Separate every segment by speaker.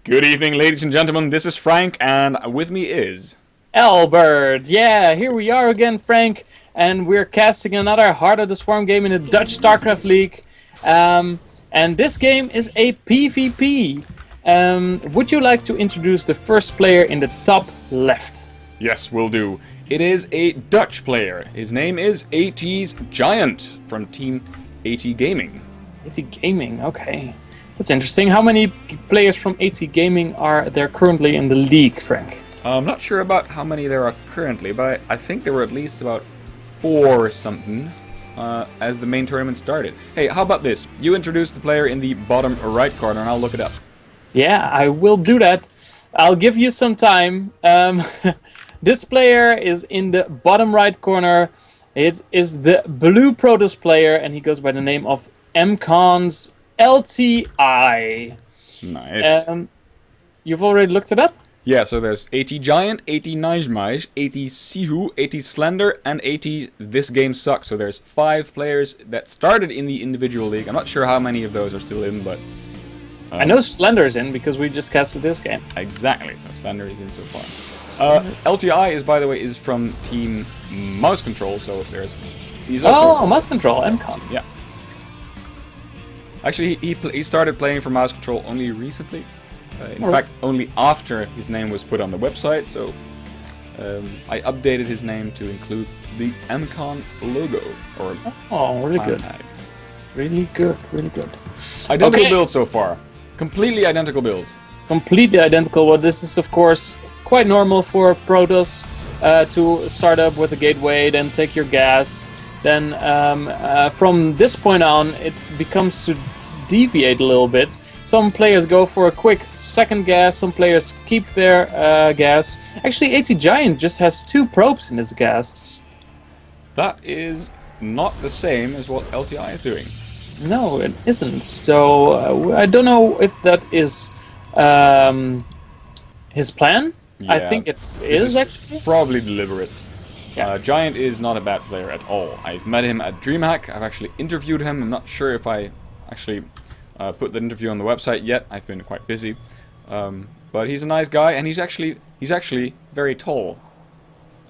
Speaker 1: Good evening, ladies and gentlemen. This is Frank, and with me is...
Speaker 2: Albert, yeah, here we are again, Frank, and we're casting another Heart of the Swarm game in the Dutch StarCraft League. And this game is a PvP. Would you like to introduce the first player in the top left?
Speaker 1: Yes, will do. It is a Dutch player. His name is ATGiant from Team ATGaming.
Speaker 2: ATGaming, okay. That's interesting. How many players from ATGaming are there currently in the league, Frank?
Speaker 1: I'm not sure about how many there are currently, but I think there were at least about 4 or something as the main tournament started. Hey, how about this? You introduce the player in the bottom right corner and I'll look it up.
Speaker 2: Yeah, I will do that. I'll give you some time. This player is in the bottom right corner. It is the blue Protoss player, and he goes by the name of mCon.LTI.
Speaker 1: Nice.
Speaker 2: You've already looked it up?
Speaker 1: Yeah, so there's ATGiant, AT-Nijmaj, AT-Sihu, AT-Slender, and AT-This Game Sucks. So there's 5 players that started in the individual league. I'm not sure how many of those are still in, but...
Speaker 2: I know Slender's in, because we just casted this game.
Speaker 1: Exactly, so Slender is in so far. LTI is, by the way, is from Team Mouse Control, so there's... He's also
Speaker 2: Mouse Control, mCon.
Speaker 1: Yeah. Actually, he started playing for Mouse Control only recently. In fact, only after his name was put on the website, so I updated his name to include the mCon logo, or
Speaker 2: really good.
Speaker 1: tag.
Speaker 2: Really good, really good.
Speaker 1: Identical build so far. Completely identical builds.
Speaker 2: Completely identical. Well, this is, of course, quite normal for Protoss to start up with a gateway, then take your gas. Then from this point on, it becomes to deviate a little bit. Some players go for a quick second gas, some players keep their gas. Actually, ATGiant just has 2 probes in his gas.
Speaker 1: That is not the same as what LTI is doing.
Speaker 2: No, it isn't. So I don't know if that is his plan.
Speaker 1: Yeah,
Speaker 2: I think it is actually.
Speaker 1: Probably deliberate.
Speaker 2: Yeah.
Speaker 1: Giant is not a bad player at all. I've met him at DreamHack. I've actually interviewed him. I'm not sure if I actually put the interview on the website yet. I've been quite busy. But he's a nice guy, and he's actually very tall.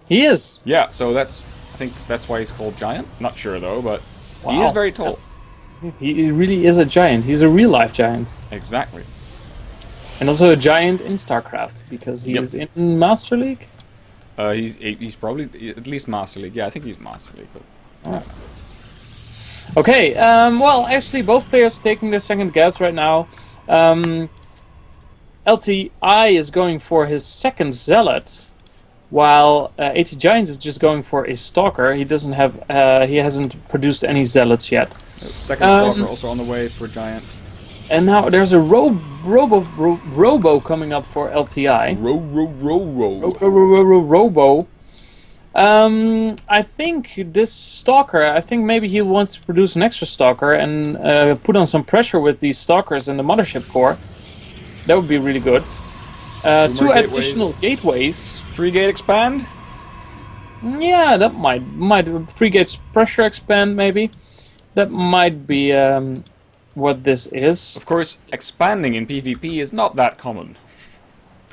Speaker 2: He is.
Speaker 1: Yeah, so I think that's why he's called Giant. Not sure though, but he is very tall.
Speaker 2: He really is a giant. He's a real life giant.
Speaker 1: Exactly.
Speaker 2: And also a giant in StarCraft, because he is in Master League.
Speaker 1: He's probably at least Master League. Yeah, I think he's Master League. But
Speaker 2: Okay. Well, actually, both players taking their second gas right now. LTI is going for his second Zealot, while ATGiant is just going for a Stalker. He doesn't have. He hasn't produced any Zealots yet.
Speaker 1: Second Stalker also on the way for Giant.
Speaker 2: And now there's a Robo coming up for LTI. Robo. I think this Stalker, I think maybe he wants to produce an extra Stalker and put on some pressure with these Stalkers and the Mothership Core. That would be really good. 2 additional gateways.
Speaker 1: 3 gate expand?
Speaker 2: Yeah, that might 3 gates pressure expand maybe. That might be what this is.
Speaker 1: Of course, expanding in PvP is not that common.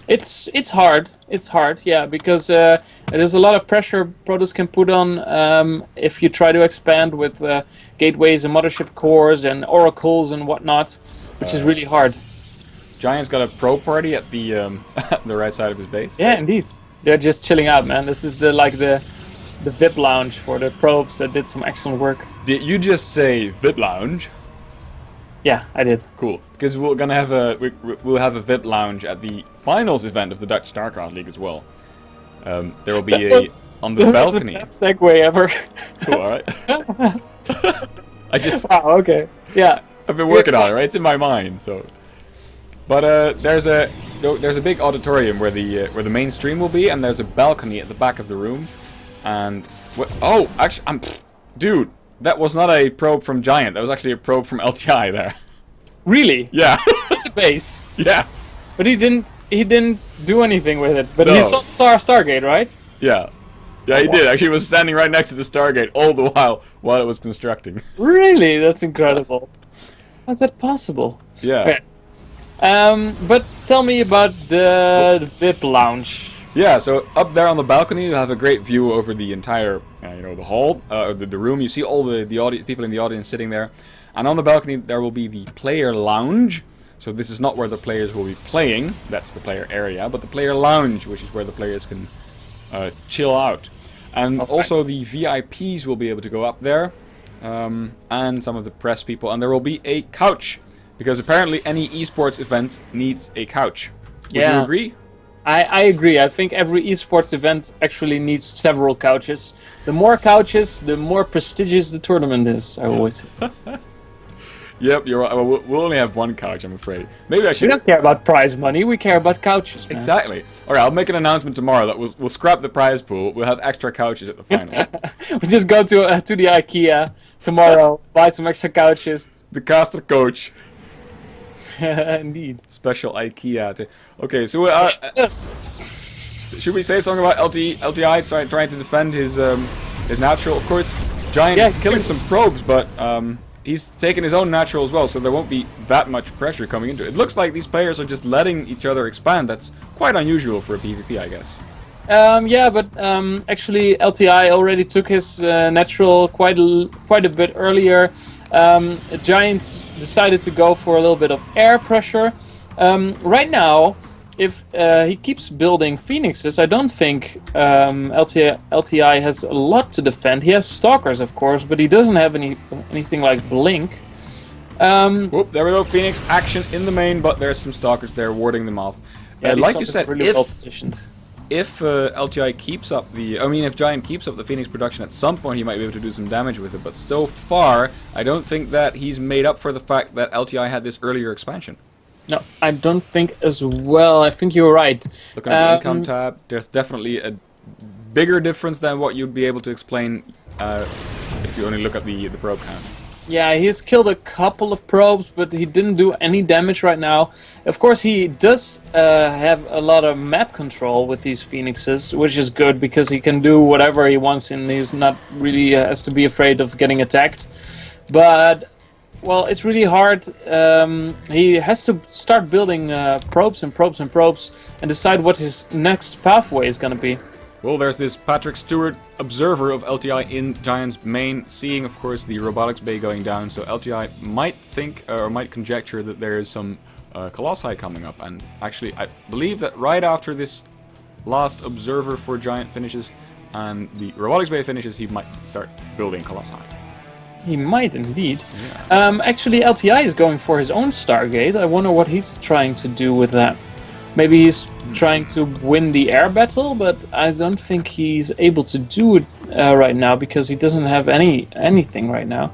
Speaker 2: It's hard. It's hard, yeah, because there's a lot of pressure Protoss can put on if you try to expand with gateways and mothership cores and oracles and whatnot, which is really hard.
Speaker 1: Giant's got a pro party at the the right side of his base.
Speaker 2: Yeah, indeed. They're just chilling out, man. This is the VIP lounge for the probes that did some excellent work.
Speaker 1: Did you just say VIP lounge?
Speaker 2: Yeah, I did.
Speaker 1: Cool, because we're gonna have we'll have a VIP lounge at the finals event of the Dutch StarCraft League as well. There will be on the balcony.
Speaker 2: That's the best segue ever.
Speaker 1: Cool, all right.
Speaker 2: Wow. Okay. Yeah.
Speaker 1: I've been working on it, right? It's in my mind, so. But there's a big auditorium where the main stream will be, and there's a balcony at the back of the room, and actually, dude. That was not a probe from Giant. That was actually a probe from LTI there.
Speaker 2: Really?
Speaker 1: Yeah.
Speaker 2: The base.
Speaker 1: Yeah.
Speaker 2: But he didn't do anything with it. But he saw our Stargate, right?
Speaker 1: Yeah. Yeah, he did. Actually, he was standing right next to the Stargate all the while it was constructing.
Speaker 2: Really? That's incredible. How's that possible?
Speaker 1: Yeah.
Speaker 2: Okay. But tell me about the VIP lounge.
Speaker 1: Yeah, so up there on the balcony, you have a great view over the entire, the hall, the room. You see all the people in the audience sitting there. And on the balcony, there will be the player lounge. So this is not where the players will be playing. That's the player area. But the player lounge, which is where the players can chill out. And also the VIPs will be able to go up there. And some of the press people. And there will be a couch. Because apparently any esports event needs a couch. Would you agree?
Speaker 2: I agree. I think every esports event actually needs several couches. The more couches, the more prestigious the tournament is, I always say.
Speaker 1: Yep, you're right. Well, we'll only have one couch, I'm afraid. Maybe I should...
Speaker 2: We don't care about prize money, we care about couches, man.
Speaker 1: Exactly. Alright, I'll make an announcement tomorrow that we'll scrap the prize pool. We'll have extra couches at the final.
Speaker 2: We just go to the IKEA tomorrow, buy some extra couches.
Speaker 1: The caster coach.
Speaker 2: Indeed.
Speaker 1: Special IKEA. Okay, so should we say something about LTI trying to defend his natural? Of course, Giant is killing some probes, but he's taking his own natural as well, so there won't be that much pressure coming into it. It looks like these players are just letting each other expand. That's quite unusual for a PvP, I guess.
Speaker 2: Yeah, but actually LTI already took his natural quite a bit earlier. Giants decided to go for a little bit of air pressure. Right now, if he keeps building Phoenixes, I don't think LTI has a lot to defend. He has Stalkers, of course, but he doesn't have anything like Blink.
Speaker 1: Whoop, there we go, Phoenix action in the main, but there's some Stalkers there warding them off.
Speaker 2: Yeah,
Speaker 1: like you said,
Speaker 2: really well positioned.
Speaker 1: If LTI keeps up if Giant keeps up the Phoenix production, at some point he might be able to do some damage with it. But so far, I don't think that he's made up for the fact that LTI had this earlier expansion.
Speaker 2: No, I don't think as well. I think you're right.
Speaker 1: Looking at the income tab, there's definitely a bigger difference than what you'd be able to explain if you only look at the probe count.
Speaker 2: Yeah, he's killed a couple of probes, but he didn't do any damage right now. Of course, he does have a lot of map control with these Phoenixes, which is good because he can do whatever he wants and he's not really has to be afraid of getting attacked. But, well, it's really hard. He has to start building probes and probes and probes and decide what his next pathway is going to be.
Speaker 1: Well, there's this Patrick Stewart, observer of LTI in Giant's main, seeing, of course, the robotics bay going down. So LTI might think, or might conjecture that there is some Colossi coming up. And actually, I believe that right after this last observer for Giant finishes and the robotics bay finishes, he might start building Colossi.
Speaker 2: He might indeed.
Speaker 1: Yeah.
Speaker 2: Actually, LTI is going for his own Stargate. I wonder what he's trying to do with that. Maybe he's trying to win the air battle, but I don't think he's able to do it right now because he doesn't have anything right now.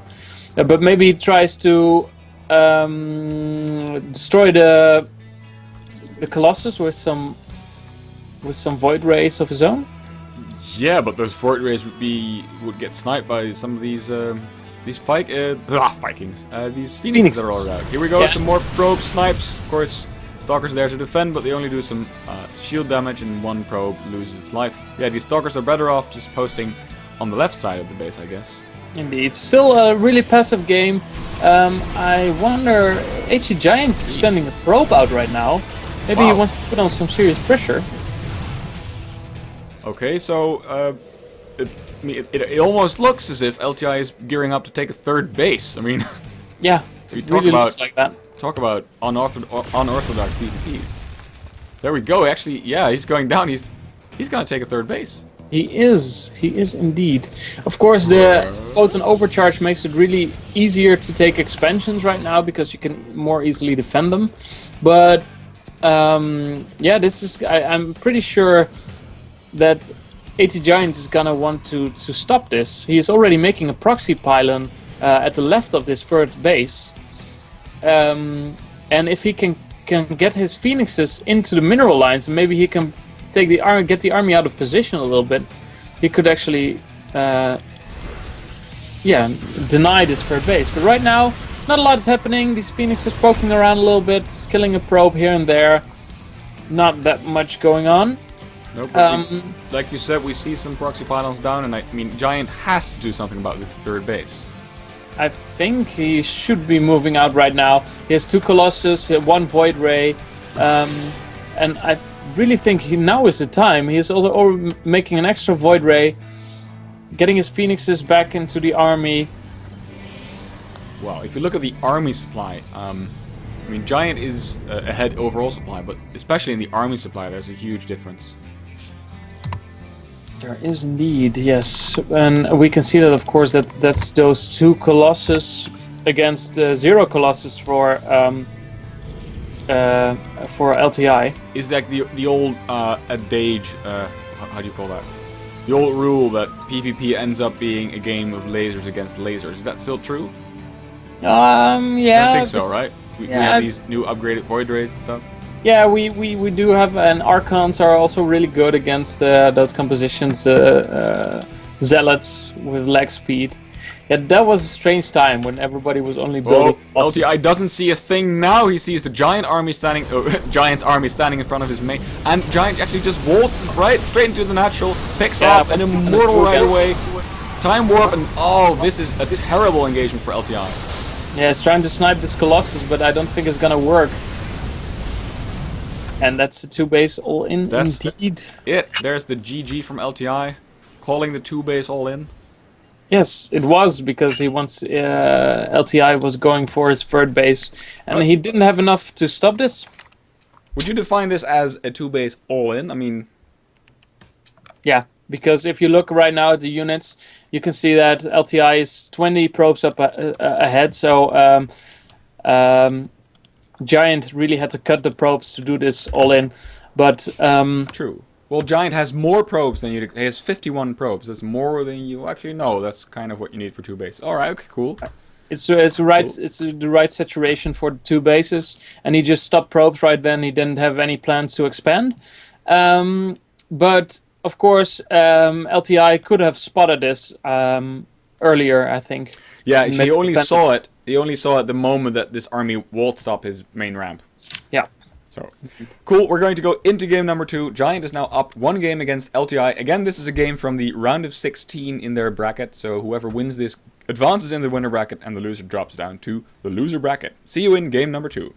Speaker 2: But maybe he tries to destroy the Colossus with some void rays of his own.
Speaker 1: Yeah, but those void rays would get sniped by some of these Vikings, these Phoenixes that are all around. Here we go, some more probe snipes, of course. Stalkers there to defend, but they only do some shield damage and one probe loses its life. Yeah, these Stalkers are better off just posting on the left side of the base, I guess.
Speaker 2: Indeed. Still a really passive game. I wonder, ATGiant is sending a probe out right now. Maybe he wants to put on some serious pressure.
Speaker 1: Okay, so it almost looks as if LTI is gearing up to take a third base. I mean,
Speaker 2: yeah,
Speaker 1: it
Speaker 2: really looks like that.
Speaker 1: Talk about unorthodox PvPs. There we go. Actually, yeah, he's going down. He's gonna take a third base.
Speaker 2: He is indeed. Of course, the photon overcharge makes it really easier to take expansions right now because you can more easily defend them. But yeah, this is. I'm pretty sure that ATGiant is gonna want to stop this. He is already making a proxy pylon at the left of this third base. And if he can get his Phoenixes into the mineral lines, and maybe he can take get the army out of position a little bit, he could actually, deny this third base. But right now, not a lot is happening. These Phoenixes poking around a little bit, killing a probe here and there. Not that much going on.
Speaker 1: Nope, like you said, we see some proxy pylons down, and I mean, Giant has to do something about this third base.
Speaker 2: I think he should be moving out right now. He has 2 Colossus, 1 Void Ray, and I really think now is the time. He is also making an extra Void Ray, getting his Phoenixes back into the army.
Speaker 1: Well, if you look at the army supply, I mean, Giant is ahead overall supply, but especially in the army supply, there's a huge difference.
Speaker 2: There is indeed, yes, and we can see that, of course, that's those 2 Colossus against 0 Colossus for LTI.
Speaker 1: Is that the old adage? How do you call that? The old rule that PvP ends up being a game of lasers against lasers. Is that still true?
Speaker 2: Yeah.
Speaker 1: I don't think so, right? We
Speaker 2: Yeah,
Speaker 1: have these new upgraded Void Rays and stuff.
Speaker 2: Yeah, we do have, and Archons are also really good against those compositions, Zealots with leg speed. Yeah, that was a strange time when everybody was only building.
Speaker 1: Oh, LTI doesn't see a thing now. He sees the Giant army standing, Giant's army standing in front of his main, and Giant actually just waltzes right straight into the natural, picks off an immortal right away. Time warp, and this is a terrible engagement for LTI.
Speaker 2: Yeah, it's trying to snipe this Colossus, but I don't think it's gonna work. And that's the 2 base all in.
Speaker 1: That's
Speaker 2: indeed.
Speaker 1: There's the GG from LTI, calling the 2 base all in.
Speaker 2: Yes, it was because he wants LTI was going for his 3rd base, and he didn't have enough to stop this.
Speaker 1: Would you define this as a 2 base all in? I mean,
Speaker 2: yeah, because if you look right now at the units, you can see that LTI is 20 probes up ahead. So Giant really had to cut the probes to do this all in, but
Speaker 1: true. Well, Giant has more probes than you. He has 51 probes. That's more than you actually know. That's kind of what you need for 2 bases. All right. Okay. Cool.
Speaker 2: It's the right saturation for the 2 bases, and he just stopped probes right then. He didn't have any plans to expand, but of course LTI could have spotted this earlier, I think.
Speaker 1: Yeah, he only saw it. He only saw it the moment that this army waltzed up his main ramp.
Speaker 2: Yeah.
Speaker 1: So, cool. We're going to go into game number 2. Giant is now up 1 game against LTI. Again, this is a game from the round of 16 in their bracket. So whoever wins this advances in the winner bracket, and the loser drops down to the loser bracket. See you in game number 2.